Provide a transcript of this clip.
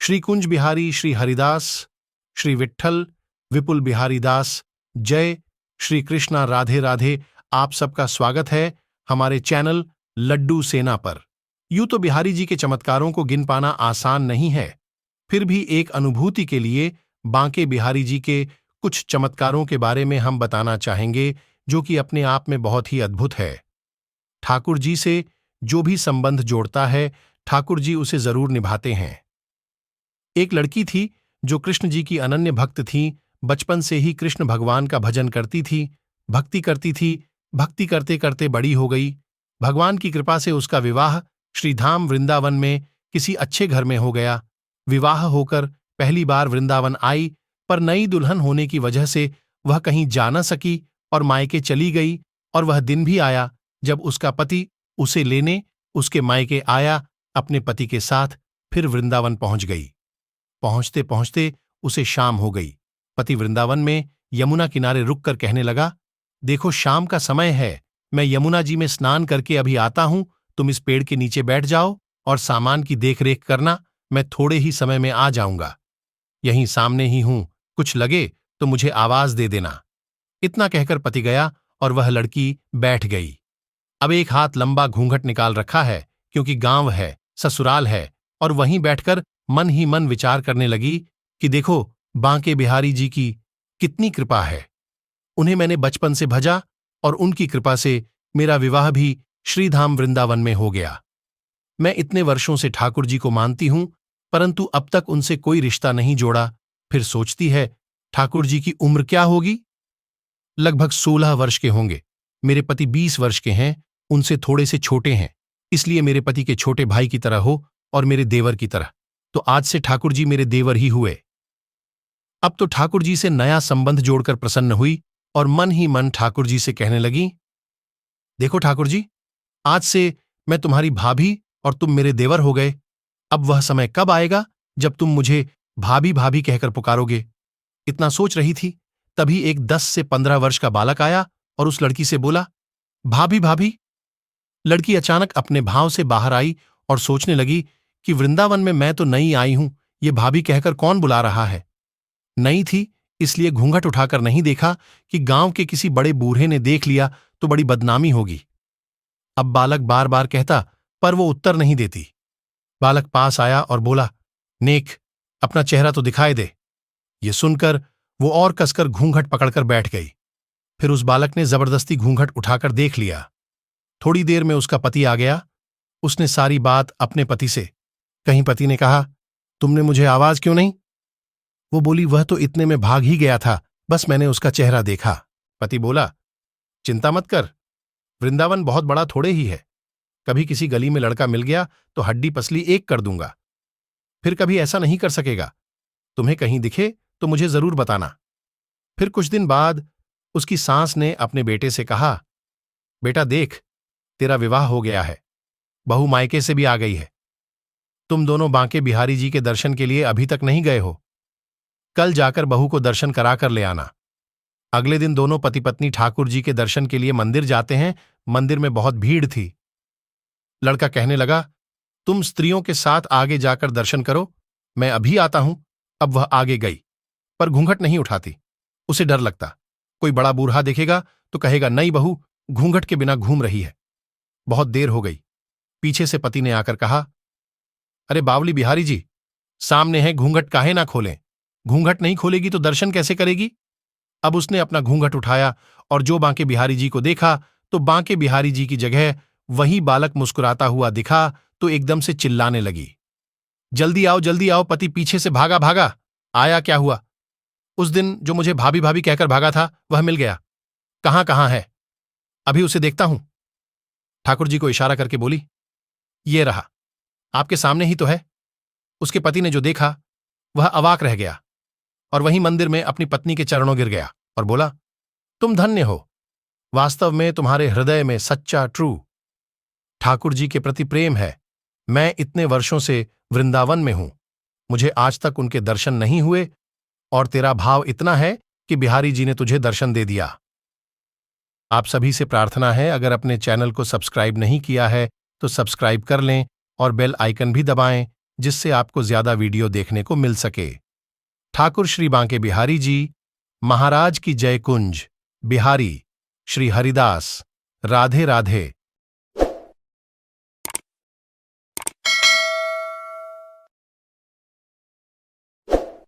श्री कुंज बिहारी, श्री हरिदास, श्री विट्ठल, विपुल बिहारी दास, जय श्री कृष्णा, राधे राधे। आप सबका स्वागत है हमारे चैनल लड्डू सेना पर। यूं तो बिहारी जी के चमत्कारों को गिन पाना आसान नहीं है, फिर भी एक अनुभूति के लिए बांके बिहारी जी के कुछ चमत्कारों के बारे में हम बताना चाहेंगे, जो कि अपने आप में बहुत ही अद्भुत है। ठाकुर जी से जो भी संबंध जोड़ता है, ठाकुर जी उसे जरूर निभाते हैं। एक लड़की थी जो कृष्ण जी की अनन्य भक्त थी। बचपन से ही कृष्ण भगवान का भजन करती थी, भक्ति करती थी। भक्ति करते करते बड़ी हो गई। भगवान की कृपा से उसका विवाह श्रीधाम वृंदावन में किसी अच्छे घर में हो गया। विवाह होकर पहली बार वृंदावन आई, पर नई दुल्हन होने की वजह से वह कहीं जा न सकी और मायके चली गई। और वह दिन भी आया जब उसका पति उसे लेने उसके मायके आया। अपने पति के साथ फिर वृंदावन पहुंच गई। पहुंचते पहुंचते उसे शाम हो गई। पति वृंदावन में यमुना किनारे रुककर कहने लगा, देखो शाम का समय है, मैं यमुना जी में स्नान करके अभी आता हूं, तुम इस पेड़ के नीचे बैठ जाओ और सामान की देखरेख करना, मैं थोड़े ही समय में आ जाऊंगा। यहीं सामने ही हूं, कुछ लगे तो मुझे आवाज दे देना। इतना कहकर पति गया और वह लड़की बैठ गई। अब एक हाथ लंबा घूंघट निकाल रखा है, क्योंकि गांव है, ससुराल है, और वहीं बैठकर मन ही मन विचार करने लगी कि देखो बांके बिहारी जी की कितनी कृपा है। उन्हें मैंने बचपन से भजा और उनकी कृपा से मेरा विवाह भी श्रीधाम वृंदावन में हो गया। मैं इतने वर्षों से ठाकुर जी को मानती हूं, परंतु अब तक उनसे कोई रिश्ता नहीं जोड़ा। फिर सोचती है, ठाकुर जी की उम्र क्या होगी? लगभग 16 वर्ष के होंगे। मेरे पति 20 वर्ष के हैं, उनसे थोड़े से छोटे हैं, इसलिए मेरे पति के छोटे भाई की तरह हो और मेरे देवर की तरह। तो आज से ठाकुर जी मेरे देवर ही हुए। अब तो ठाकुर जी से नया संबंध जोड़कर प्रसन्न हुई और मन ही मन ठाकुर जी से कहने लगी, देखो ठाकुर जी, आज से मैं तुम्हारी भाभी और तुम मेरे देवर हो गए। अब वह समय कब आएगा जब तुम मुझे भाभी भाभी कहकर पुकारोगे? इतना सोच रही थी, तभी एक 10 से 15 वर्ष का बालक आया और उस लड़की से बोला, भाभी भाभी। लड़की अचानक अपने भाव से बाहर आई और सोचने लगी कि वृंदावन में मैं तो नई आई हूं, ये भाभी कहकर कौन बुला रहा है। नई थी इसलिए घूंघट उठाकर नहीं देखा कि गांव के किसी बड़े बूढ़े ने देख लिया तो बड़ी बदनामी होगी। अब बालक बार बार कहता, पर वो उत्तर नहीं देती। बालक पास आया और बोला, नेक, अपना चेहरा तो दिखाई दे। ये सुनकर वो और कसकर घूंघट पकड़कर बैठ गई। फिर उस बालक ने जबरदस्ती घूंघट उठाकर देख लिया। थोड़ी देर में उसका पति आ गया। उसने सारी बात अपने पति से कहीं। पति ने कहा, तुमने मुझे आवाज क्यों नहीं? वो बोली, वह तो इतने में भाग ही गया था, बस मैंने उसका चेहरा देखा। पति बोला, चिंता मत कर, वृंदावन बहुत बड़ा थोड़े ही है। कभी किसी गली में लड़का मिल गया तो हड्डी पसली एक कर दूंगा। फिर कभी ऐसा नहीं कर सकेगा। तुम्हें कहीं दिखे तो मुझे जरूर बताना। फिर कुछ दिन बाद उसकी सास ने अपने बेटे से कहा, बेटा देख, तेरा विवाह हो गया है, बहू मायके से भी आ गई है। तुम दोनों बांके बिहारी जी के दर्शन के लिए अभी तक नहीं गए हो। कल जाकर बहू को दर्शन कराकर ले आना। अगले दिन दोनों पति पत्नी ठाकुर जी के दर्शन के लिए मंदिर जाते हैं। मंदिर में बहुत भीड़ थी। लड़का कहने लगा, तुम स्त्रियों के साथ आगे जाकर दर्शन करो, मैं अभी आता हूं। अब वह आगे गई, पर घूंघट नहीं उठाती। उसे डर लगता, कोई बड़ा बूढ़ा देखेगा तो कहेगा, नई बहू घूंघट के बिना घूम रही है। बहुत देर हो गई। पीछे से पति ने आकर कहा, अरे बावली बिहारी जी, सामने है, घूंघट काहे ना खोलें? घूंघट नहीं खोलेगी तो दर्शन कैसे करेगी? अब उसने अपना घूंघट उठाया और जो बांके बिहारी जी को देखा तो बांके बिहारी जी की जगह वही बालक मुस्कुराता हुआ दिखा तो एकदम से चिल्लाने लगी, जल्दी आओ, पति पीछे से भागा भागा। आया क्या हुआ? उस दिन जो मुझे भाभी भाभी कहकर भागा था वह मिल गया। कहां है? अभी उसे देखता हूं। ठाकुर जी को इशारा करके बोली, ये रहा, आपके सामने ही तो है। उसके पति ने जो देखा वह अवाक रह गया और वहीं मंदिर में अपनी पत्नी के चरणों गिर गया और बोला, तुम धन्य हो, वास्तव में तुम्हारे हृदय में सच्चा ट्रू ठाकुर जी के प्रति प्रेम है। मैं इतने वर्षों से वृंदावन में हूं, मुझे आज तक उनके दर्शन नहीं हुए, और तेरा भाव इतना है कि बिहारी जी ने तुझे दर्शन दे दिया। आप सभी से प्रार्थना है, अगर अपने चैनल को सब्सक्राइब नहीं किया है तो सब्सक्राइब कर लें और बेल आइकन भी दबाएं, जिससे आपको ज्यादा वीडियो देखने को मिल सके। ठाकुर श्री बांके बिहारी जी महाराज की जय कुंज बिहारी। श्री हरिदास राधे राधे।